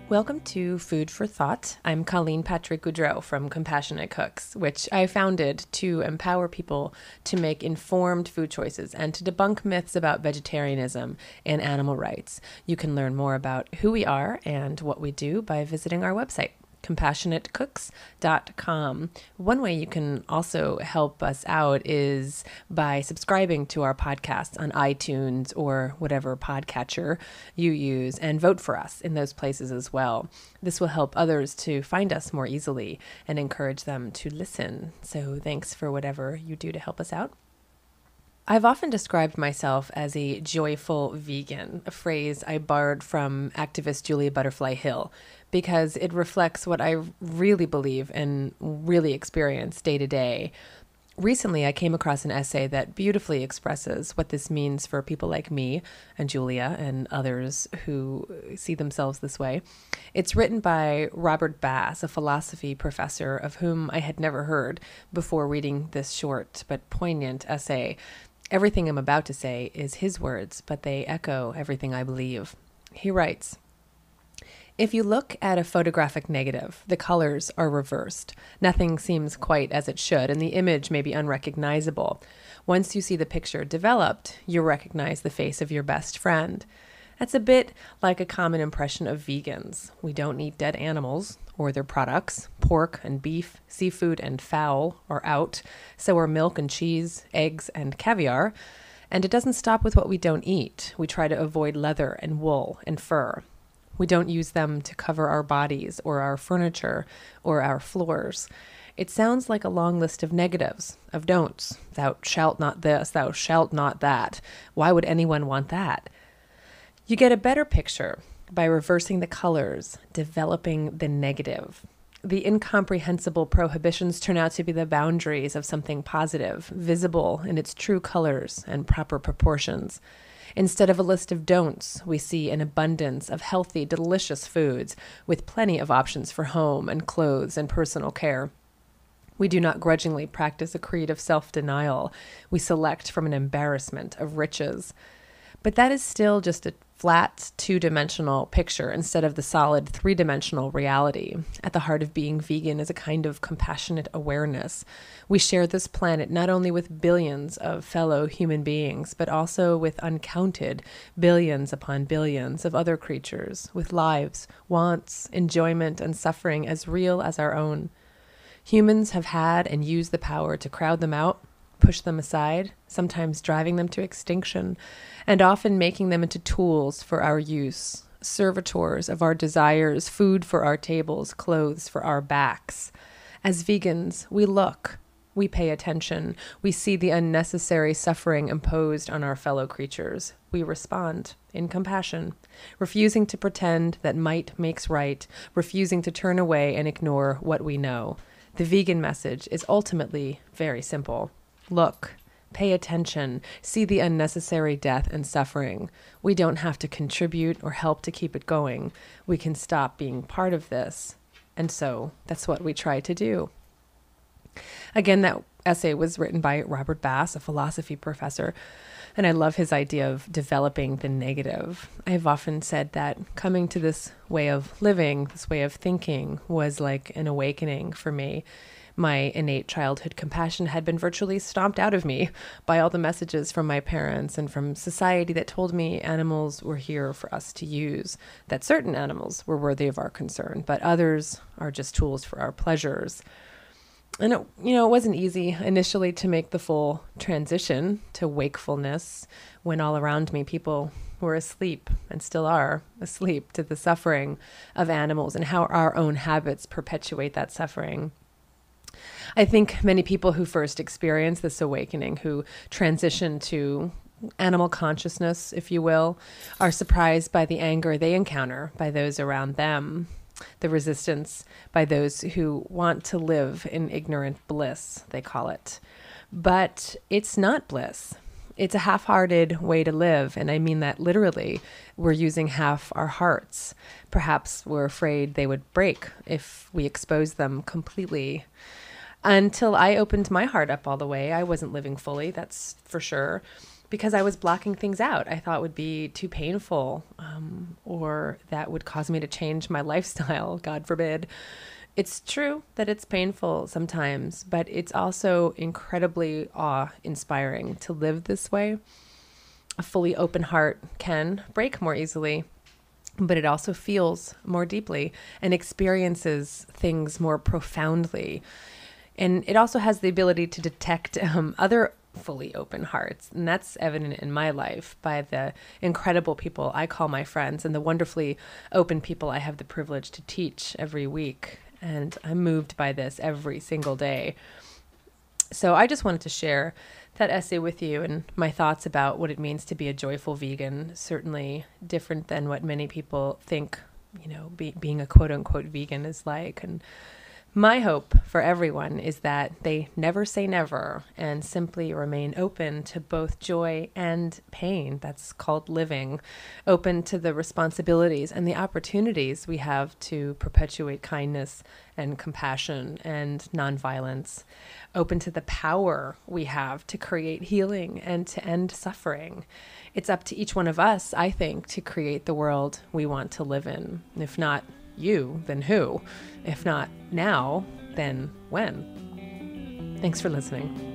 Welcome to Food for Thought. I'm Colleen Patrick-Goudreau from Compassionate Cooks, which I founded to empower people to make informed food choices and to debunk myths about vegetarianism and animal rights. You can learn more about who we are and what we do by visiting our website, compassionatecooks.com. One way you can also help us out is by subscribing to our podcast on iTunes or whatever podcatcher you use, and vote for us in those places as well. This will help others to find us more easily and encourage them to listen. So thanks for whatever you do to help us out. I've often described myself as a joyful vegan, a phrase I borrowed from activist Julia Butterfly Hill, because it reflects what I really believe and really experience day to day. Recently, I came across an essay that beautifully expresses what this means for people like me and Julia and others who see themselves this way. It's written by Robert Bass, a philosophy professor of whom I had never heard before reading this short but poignant essay. Everything I'm about to say is his words, but they echo everything I believe. He writes, "If you look at a photographic negative, the colors are reversed. Nothing seems quite as it should, and the image may be unrecognizable. Once you see the picture developed, you recognize the face of your best friend. That's a bit like a common impression of vegans. We don't eat dead animals or their products. Pork and beef, seafood and fowl are out. So are milk and cheese, eggs and caviar. And it doesn't stop with what we don't eat. We try to avoid leather and wool and fur. We don't use them to cover our bodies or our furniture or our floors. It sounds like a long list of negatives, of don'ts. Thou shalt not this, thou shalt not that. Why would anyone want that? You get a better picture by reversing the colors, developing the negative. The incomprehensible prohibitions turn out to be the boundaries of something positive, visible in its true colors and proper proportions. Instead of a list of don'ts, we see an abundance of healthy, delicious foods with plenty of options for home and clothes and personal care. We do not grudgingly practice a creed of self-denial. We select from an embarrassment of riches. But that is still just a flat, two-dimensional picture instead of the solid, three-dimensional reality. At the heart of being vegan is a kind of compassionate awareness. We share this planet not only with billions of fellow human beings, but also with uncounted billions upon billions of other creatures, with lives, wants, enjoyment, and suffering as real as our own. Humans have had and used the power to crowd them out, push them aside, sometimes driving them to extinction, and often making them into tools for our use, servitors of our desires, food for our tables, clothes for our backs. As vegans, we look, we pay attention, we see the unnecessary suffering imposed on our fellow creatures. We respond in compassion, refusing to pretend that might makes right, refusing to turn away and ignore what we know. The vegan message is ultimately very simple. Look, pay attention, see the unnecessary death and suffering. We don't have to contribute or help to keep it going. We can stop being part of this. And so that's what we try to do. Again, that essay was written by Robert Bass, a philosophy professor, and I love his idea of developing the negative. I've often said that coming to this way of living, this way of thinking, was like an awakening for me. My innate childhood compassion had been virtually stomped out of me by all the messages from my parents and from society that told me animals were here for us to use, that certain animals were worthy of our concern, but others are just tools for our pleasures. And it wasn't easy initially to make the full transition to wakefulness when all around me people were asleep and still are asleep to the suffering of animals and how our own habits perpetuate that suffering. I think many people who first experience this awakening, who transition to animal consciousness, if you will, are surprised by the anger they encounter by those around them, the resistance by those who want to live in ignorant bliss, they call it. But it's not bliss. It's a half-hearted way to live, and I mean that literally. We're using half our hearts. Perhaps we're afraid they would break if we expose them completely. Until I opened my heart up all the way, I wasn't living fully, that's for sure, because I was blocking things out I thought would be too painful, or that would cause me to change my lifestyle, God forbid. It's true that it's painful sometimes, but it's also incredibly awe-inspiring to live this way. A fully open heart can break more easily, but it also feels more deeply and experiences things more profoundly. And it also has the ability to detect other fully open hearts. And that's evident in my life by the incredible people I call my friends and the wonderfully open people I have the privilege to teach every week. And I'm moved by this every single day. So I just wanted to share that essay with you and my thoughts about what it means to be a joyful vegan. Certainly different than what many people think, being a quote unquote vegan is like. And my hope for everyone is that they never say never and simply remain open to both joy and pain. That's called living, open to the responsibilities and the opportunities we have to perpetuate kindness and compassion and nonviolence, open to the power we have to create healing and to end suffering. It's up to each one of us, I think, to create the world we want to live in. If not you, then who? If not now, then when? Thanks for listening.